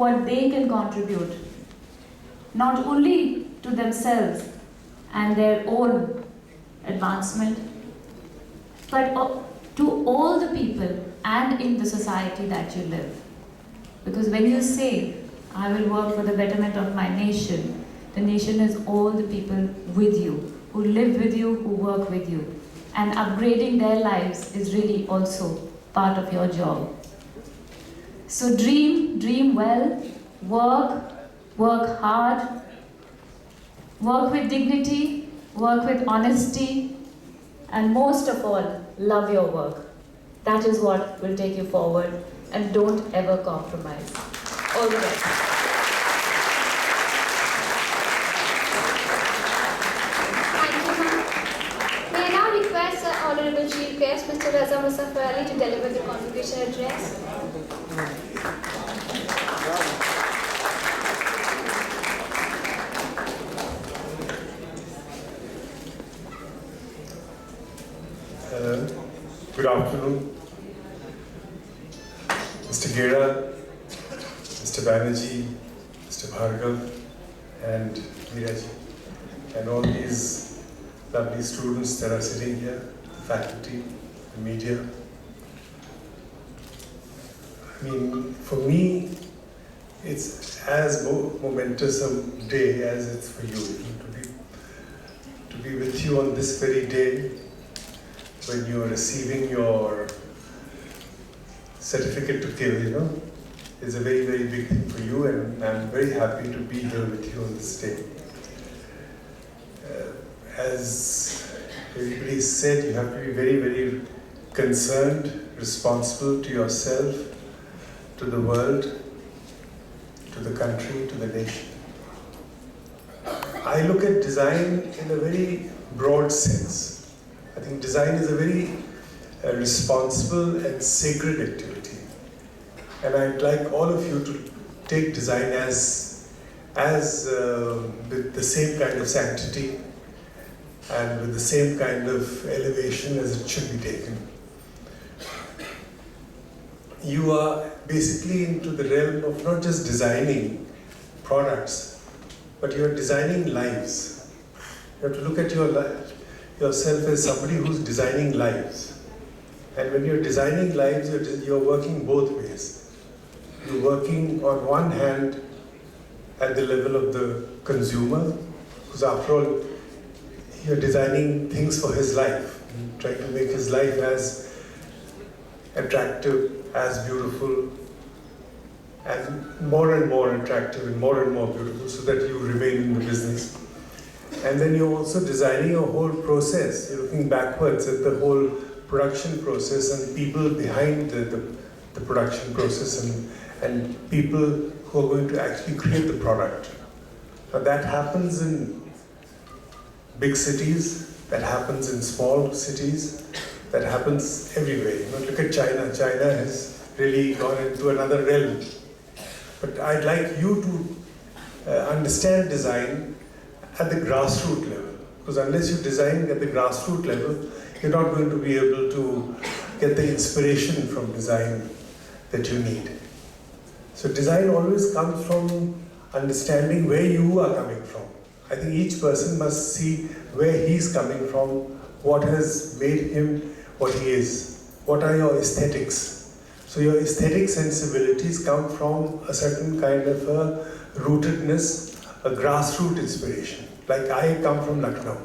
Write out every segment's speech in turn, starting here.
what they can contribute, not only to themselves and their own advancement, but to all the people and in the society that you live. Because when you say, I will work for the betterment of my nation, the nation is all the people with you, who live with you, who work with you. And upgrading their lives is really also part of your job. So dream well, work hard, work with dignity, work with honesty, and most of all, love your work. That is what will take you forward, and don't ever compromise. All the best. May I now request the Honorable Chief Guest, Mr. Meera and Muzaffar, to deliver the convocation address. Good afternoon, Mr. Gera, Mr. Banerjee, Mr. Bhargav, and Meera ji, and all these lovely students that are sitting here, the faculty, the media. I mean, for me, it's as momentous a day as it's for you. To be with you on this very day, when you are receiving your certificate to kill, is a very, very big thing for you, and I'm very happy to be here with you on this day. As everybody said, you have to be very, very concerned, responsible to yourself, to the world, to the country, to the nation. I look at design in a very broad sense. I think design is a very responsible and sacred activity. And I'd like all of you to take design as with the same kind of sanctity and with the same kind of elevation as it should be taken. You are basically into the realm of not just designing products, but you're designing lives. You have to look at yourself as somebody who's designing lives. And when you're designing lives, you're working both ways. You're working on one hand at the level of the consumer, because after all, you're designing things for his life, trying to make his life as attractive, as beautiful, and more attractive and more beautiful, so that you remain in the business. And then you're also designing a whole process. You're looking backwards at the whole production process and people behind the production process and people who are going to actually create the product. Now that happens in big cities, that happens in small cities, that happens everywhere. Look at China. China has really gone into another realm. But I'd like you to understand design at the grassroots level, because unless you design at the grassroots level, you're not going to be able to get the inspiration from design that you need. So design always comes from understanding where you are coming from. I think each person must see where he's coming from, what has made him what he is, what are your aesthetics. So your aesthetic sensibilities come from a certain kind of a rootedness, a grassroots inspiration. Like I come from Lucknow,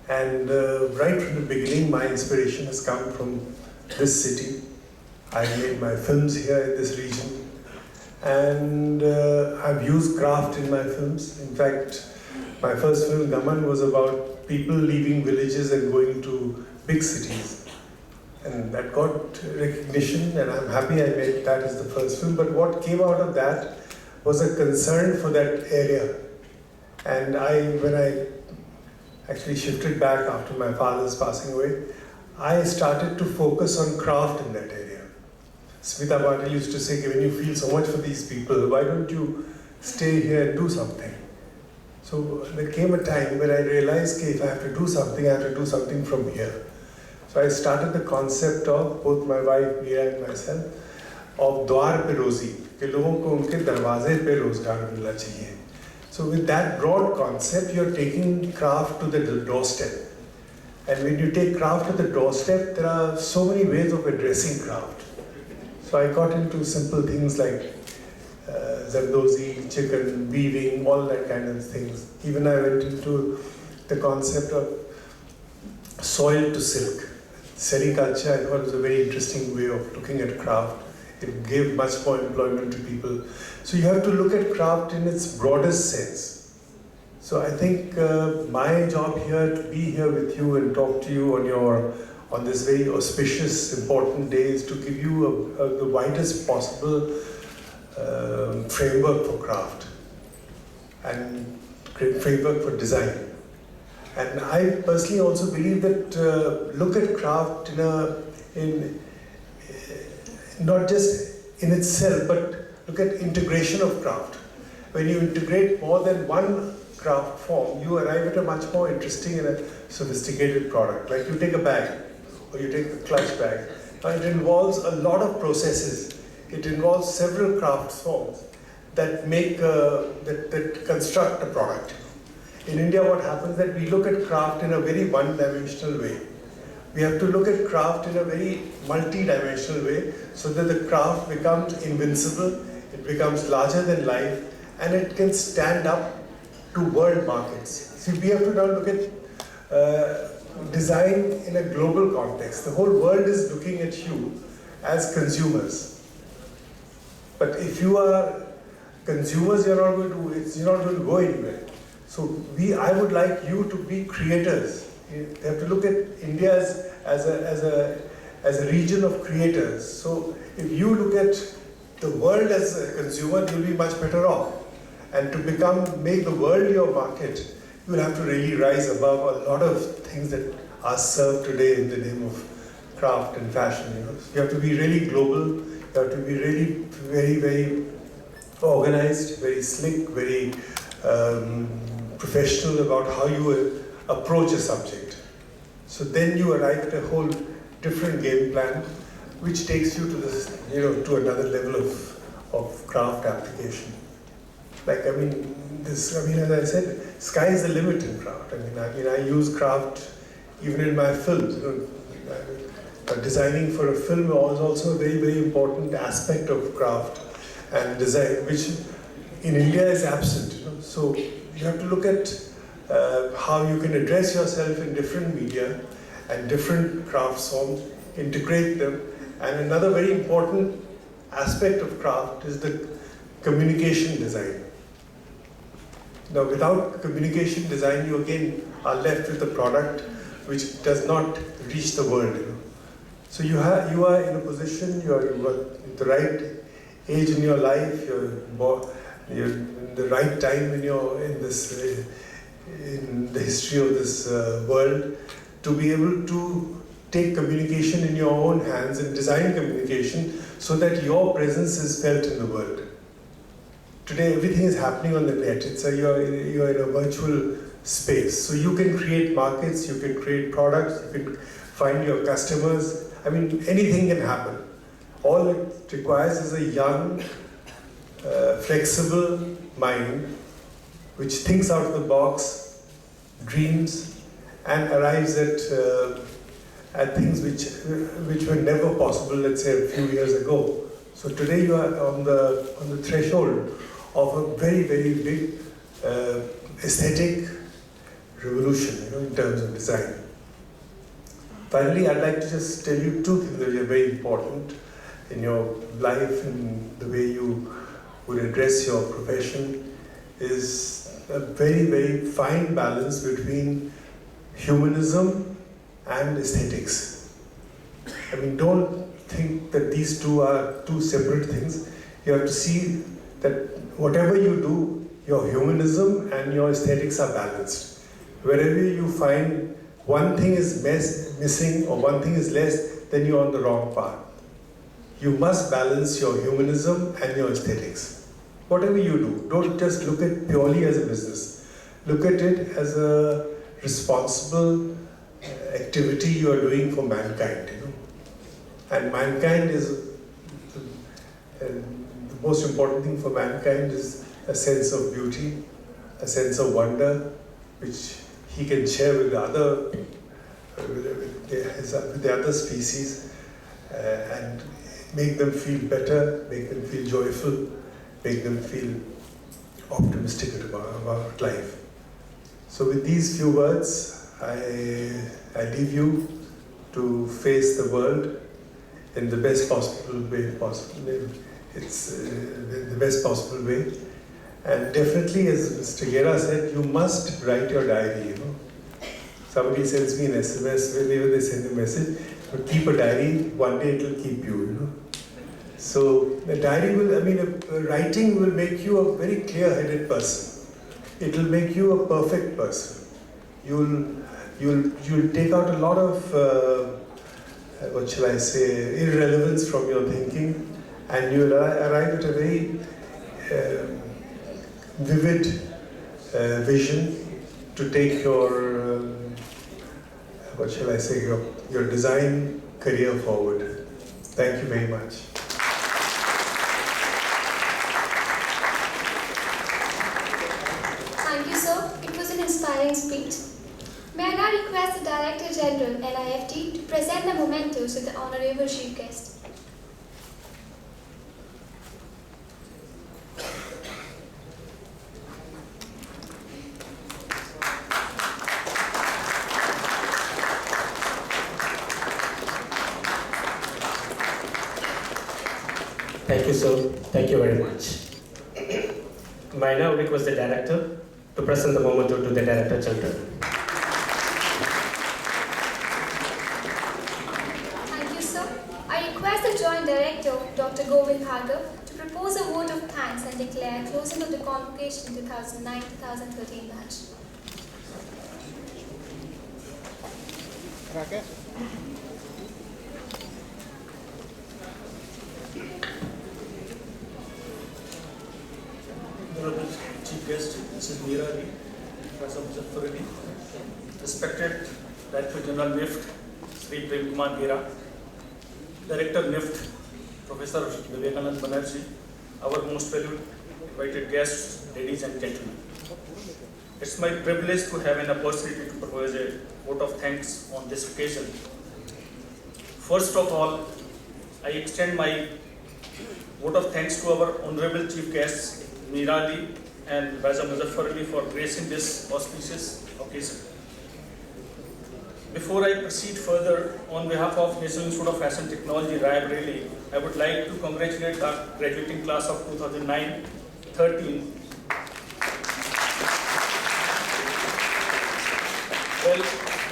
and right from the beginning my inspiration has come from this city. I made my films here in this region, and I've used craft in my films. In fact, my first film, Gaman, was about people leaving villages and going to big cities. And that got recognition, and I'm happy I made that as the first film. But what came out of that was a concern for that area. And when I actually shifted back after my father's passing away, I started to focus on craft in that area. Smita Patil used to say, when you feel so much for these people, why don't you stay here and do something? So there came a time when I realized, if I have to do something, I have to do something from here. So I started the concept of, both my wife, Meera, and myself, of द्वार पे रोजी, कि लोगों को उनके दरवाजे पे रोजगार मिलना चाहिए. So with that broad concept, you're taking craft to the doorstep. And when you take craft to the doorstep, there are so many ways of addressing craft. So I got into simple things like zardozi, chicken, weaving, all that kind of things. Even I went into the concept of soil to silk. Sericulture, I thought, was a very interesting way of looking at craft. It gave much more employment to people. So you have to look at craft in its broadest sense. So I think my job here, to be here with you and talk to you on this very auspicious, important day, is to give you the widest possible framework for craft and framework for design. And I personally also believe that look at craft in not just in itself, but look at integration of craft. When you integrate more than one craft form, you arrive at a much more interesting and a sophisticated product. Like you take a bag, or you take a clutch bag. Now it involves a lot of processes. It involves several craft forms that make that construct a product. In India, what happens is that we look at craft in a very one-dimensional way. We have to look at craft in a very multi-dimensional way so that the craft becomes invincible, it becomes larger than life, and it can stand up to world markets. See, we have to now look at design in a global context. The whole world is looking at you as consumers. But if you are consumers, you're not going to go anywhere. So I would like you to be creators. You have to look at India as a region of creators. So if you look at the world as a consumer, you'll be much better off. And to make the world your market, you will have to really rise above a lot of things that are served today in the name of craft and fashion. You have to be really global. You have to be really very, very organized, very slick, very professional about how you approach a subject. So then you arrive at a whole different game plan, which takes you to this, to another level of craft application. Like, as I said, sky is the limit in craft. I use craft even in my films. Designing for a film is also a very, very important aspect of craft and design, which in India is absent. So you have to look at how you can address yourself in different media and different craft forms, integrate them. And another very important aspect of craft is the communication design. Now, without communication design, you again are left with a product which does not reach the world. So you are in a position, you've got the right age in your life, you're in the right time in the history of this world to be able to take communication in your own hands and design communication so that your presence is felt in the world. Today, everything is happening on the net. You're in a virtual space. So you can create markets, you can create products, you can find your customers. Anything can happen. All it requires is a young, flexible mind which thinks out of the box, dreams, and arrives at things which were never possible, let's say, a few years ago. So today you are on the threshold of a very, very big aesthetic revolution, in terms of design. Finally, I'd like to just tell you two things that are very important in your life and the way you would address your profession is a very, very fine balance between humanism and aesthetics. Don't think that these two are two separate things. You have to see that whatever you do, your humanism and your aesthetics are balanced. Wherever you find one thing is missing or one thing is less, then you're on the wrong path. You must balance your humanism and your aesthetics. Whatever you do, don't just look at it purely as a business. Look at it as a responsible activity you are doing for mankind. And mankind is And the most important thing for mankind is a sense of beauty, a sense of wonder, which he can share with the other species, and make them feel better, make them feel joyful, make them feel optimistic about life. So with these few words, I leave you to face the world in the best possible way the best possible way. And definitely, as Mr. Gera said, you must write your diary, Somebody sends me an SMS, whenever they send a message, but keep a diary, one day it will keep you, So the diary writing will make you a very clear-headed person. It will make you a perfect person. You'll take out a lot of, irrelevance from your thinking, and you'll arrive at a very vivid vision to take your, your design career forward. Thank you very much. Thank you, sir. It was an inspiring speech. May I now request the Director General, NIFT, to present the mementos to the Honorable Chief Guest. Thank you, sir. Thank you very much. May I now request the Director to present the memento to the Director General. Thank you, sir. I request the Joint Director, Dr. Govind Bhargav, to propose a vote of thanks and declare closing of the Convocation 2009-2013 batch. Honorable Chief Guest, Mrs. Meera and Muzaffar, respected Director General nift, Sri Prem Kumar Gera, Director nift, Professor Vivekanand Banerjee, our most valued invited guests, ladies and gentlemen. It's my privilege to have an opportunity to propose a vote of thanks on this occasion. First of all, I extend my vote of thanks to our Honorable Chief Guests, Meera and Muzaffar for gracing this auspicious occasion. Before I proceed further, on behalf of National Institute of Fashion Technology, Raebareli, I would like to congratulate the graduating class of 2009-13. Well,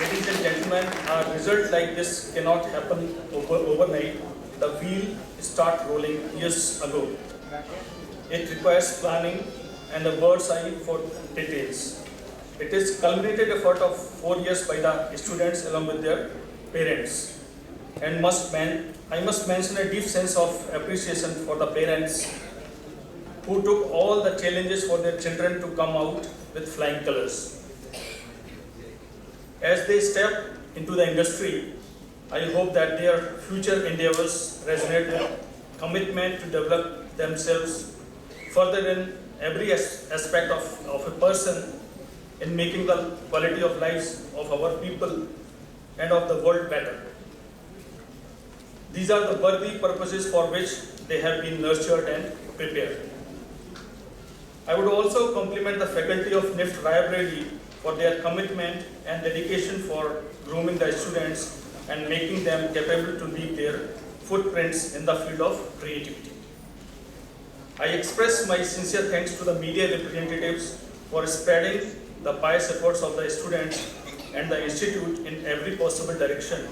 ladies and gentlemen, a result like this cannot happen overnight. The wheel started rolling years ago. It requires planning and a bird's eye for details. It is culminated effort of 4 years by the students along with their parents. And I must mention a deep sense of appreciation for the parents who took all the challenges for their children to come out with flying colors. As they step into the industry, I hope that their future endeavors resonate with commitment to develop themselves further in every aspect of a person, in making the quality of lives of our people and of the world better. These are the worthy purposes for which they have been nurtured and prepared. I would also compliment the faculty of nift Raebareli for their commitment and dedication for grooming the students and making them capable to leave their footprints in the field of creativity. I express my sincere thanks to the media representatives for spreading the pious efforts of the students and the institute in every possible direction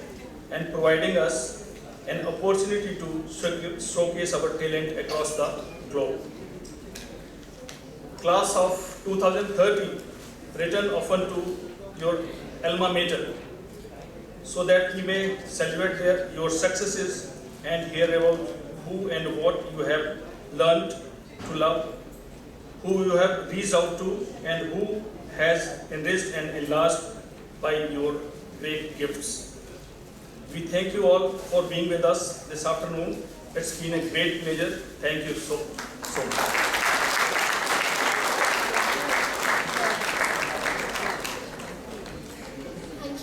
and providing us an opportunity to showcase our talent across the globe. Class of 2030, return often to your alma mater so that we may celebrate your successes and hear about who and what you have learned to love, who you have reached out to, and who has enriched and enlarged by your great gifts. We thank you all for being with us this afternoon It's been a great pleasure. Thank you so much.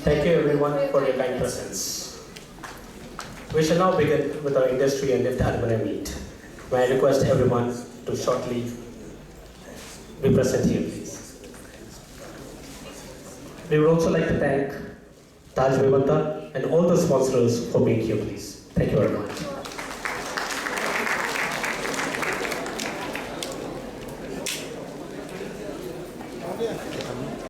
Thank you everyone for your kind presence. We shall now begin with our industry and nift alumni meet. May I request everyone to shortly be present here, please. We would also like to thank Taj Vivanta and all the sponsors for being here, please. Thank you very much.